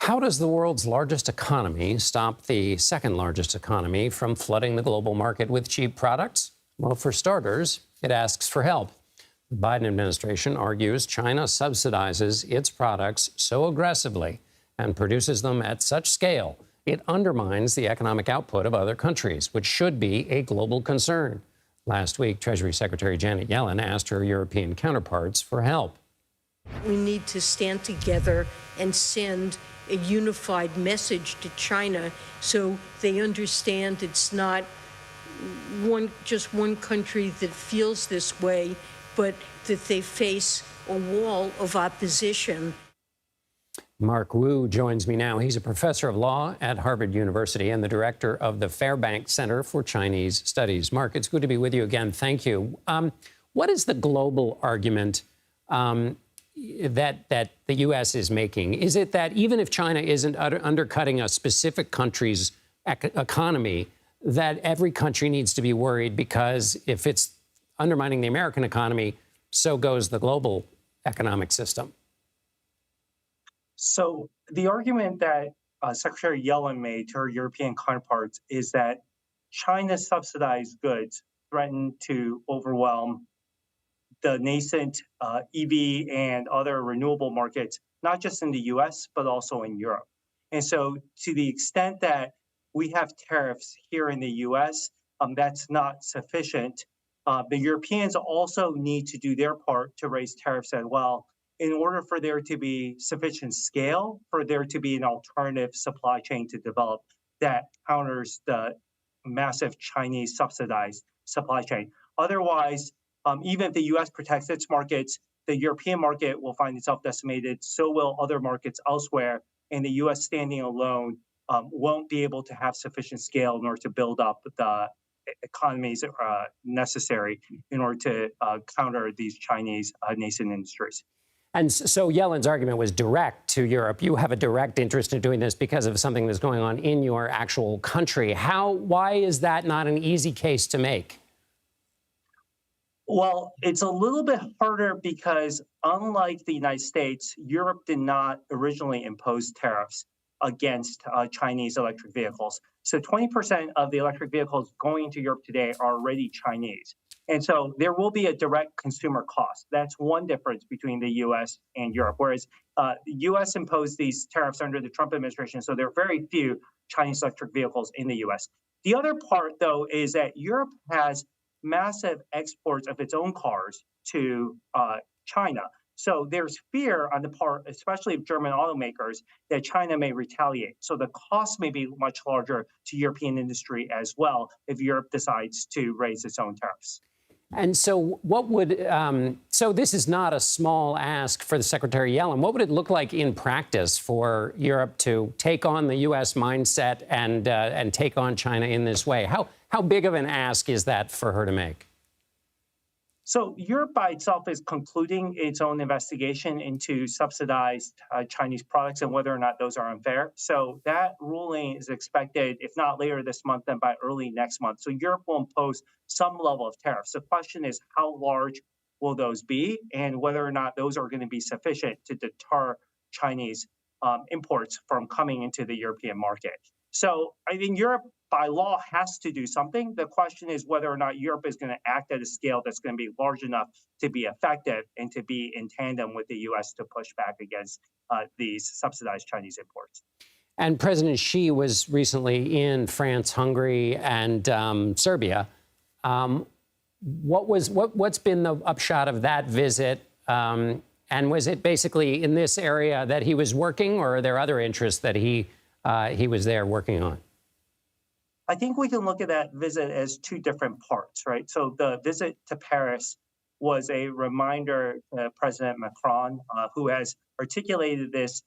How does the world's largest economy stop the second largest economy from flooding the global market with cheap products? Well, for starters, it asks for help. The Biden administration argues China subsidizes its products so aggressively and produces them at such scale, it undermines the economic output of other countries, which should be a global concern. Last week, Treasury Secretary Janet Yellen asked her European counterparts for help. We need to stand together and send a unified message to China so they understand it's not just one country that feels this way, but that they face a wall of opposition. Mark Wu joins me now. He's a professor of law at Harvard University and the director of the Fairbanks Center for Chinese Studies. Mark, it's good to be with you again. Thank you. What is the global argument that the U.S. is making? Is it that even if China isn't undercutting a specific country's economy, that every country needs to be worried because if it's undermining the American economy, so goes the global economic system? So the argument that Secretary Yellen made to her European counterparts is that China's subsidized goods threaten to overwhelm the nascent EV and other renewable markets, not just in the US, but also in Europe. And so to the extent that we have tariffs here in the US, that's not sufficient. The Europeans also need to do their part to raise tariffs as well in order for there to be sufficient scale, for there to be an alternative supply chain to develop that counters the massive Chinese subsidized supply chain. Otherwise, even if the US protects its markets, the European market will find itself decimated, so will other markets elsewhere, and the US standing alone won't be able to have sufficient scale in order to build up the economies necessary in order to counter these Chinese nascent industries. And so Yellen's argument was direct to Europe. You have a direct interest in doing this because of something that's going on in your actual country. Why is that not an easy case to make? Well, it's a little bit harder because unlike the United States, Europe did not originally impose tariffs against Chinese electric vehicles. So 20% of the electric vehicles going into Europe today are already Chinese. And so there will be a direct consumer cost. That's one difference between the US and Europe, whereas the US imposed these tariffs under the Trump administration, so there are very few Chinese electric vehicles in the US. The other part, though, is that Europe has massive exports of its own cars to China. So there's fear on the part, especially of German automakers, that China may retaliate. So the cost may be much larger to European industry as well if Europe decides to raise its own tariffs. And so what would so this is not a small ask for the Secretary Yellen. What would it look like in practice for Europe to take on the U.S. mindset and take on China in this way? How big of an ask is that for her to make? So Europe by itself is concluding its own investigation into subsidized Chinese products and whether or not those are unfair. So that ruling is expected, if not later this month, then by early next month. So Europe will impose some level of tariffs. The question is, how large will those be and whether or not those are going to be sufficient to deter Chinese imports from coming into the European market. So I think Europe by law has to do something. The question is whether or not Europe is going to act at a scale that's going to be large enough to be effective and to be in tandem with the U.S. to push back against these subsidized Chinese imports. And President Xi was recently in France, Hungary, and Serbia. What's been the upshot of that visit? And was it basically in this area that he was working, or are there other interests that he was there working on? I think we can look at that visit as two different parts, right? So the visit to Paris was a reminder to President Macron, who has articulated this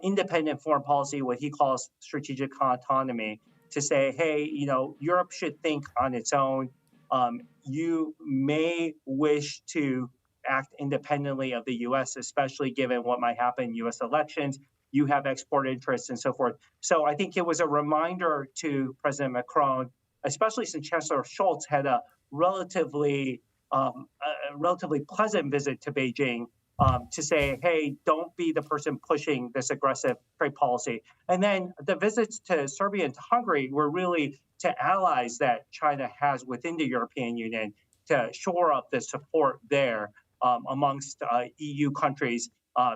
independent foreign policy, what he calls strategic autonomy, to say, hey, Europe should think on its own. You may wish to act independently of the U.S., especially given what might happen in U.S. elections. You have export interests and so forth. So I think it was a reminder to President Macron, especially since Chancellor Scholz had a relatively pleasant visit to Beijing, to say, hey, don't be the person pushing this aggressive trade policy. And then the visits to Serbia and to Hungary were really to allies that China has within the European Union to shore up the support there amongst EU countries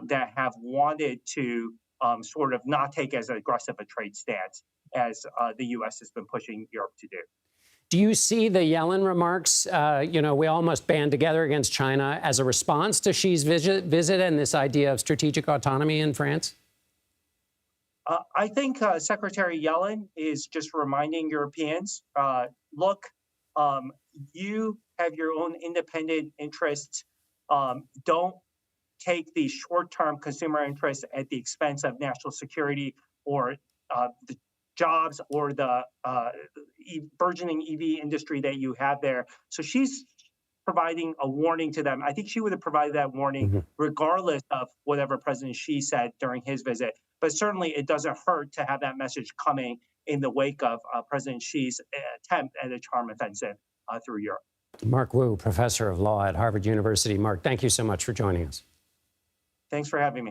that have wanted to sort of not take as aggressive a trade stance as the U.S. has been pushing Europe to do. Do you see the Yellen remarks, we all must band together against China, as a response to Xi's visit and this idea of strategic autonomy in France? I think Secretary Yellen is just reminding Europeans, look, you have your own independent interests. Don't take the short-term consumer interests at the expense of national security or the jobs or the burgeoning EV industry that you have there. So she's providing a warning to them. I think she would have provided that warning regardless of whatever President Xi said during his visit. But certainly it doesn't hurt to have that message coming in the wake of President Xi's attempt at a charm offensive through Europe. Mark Wu, professor of law at Harvard University. Mark, thank you so much for joining us. Thanks for having me.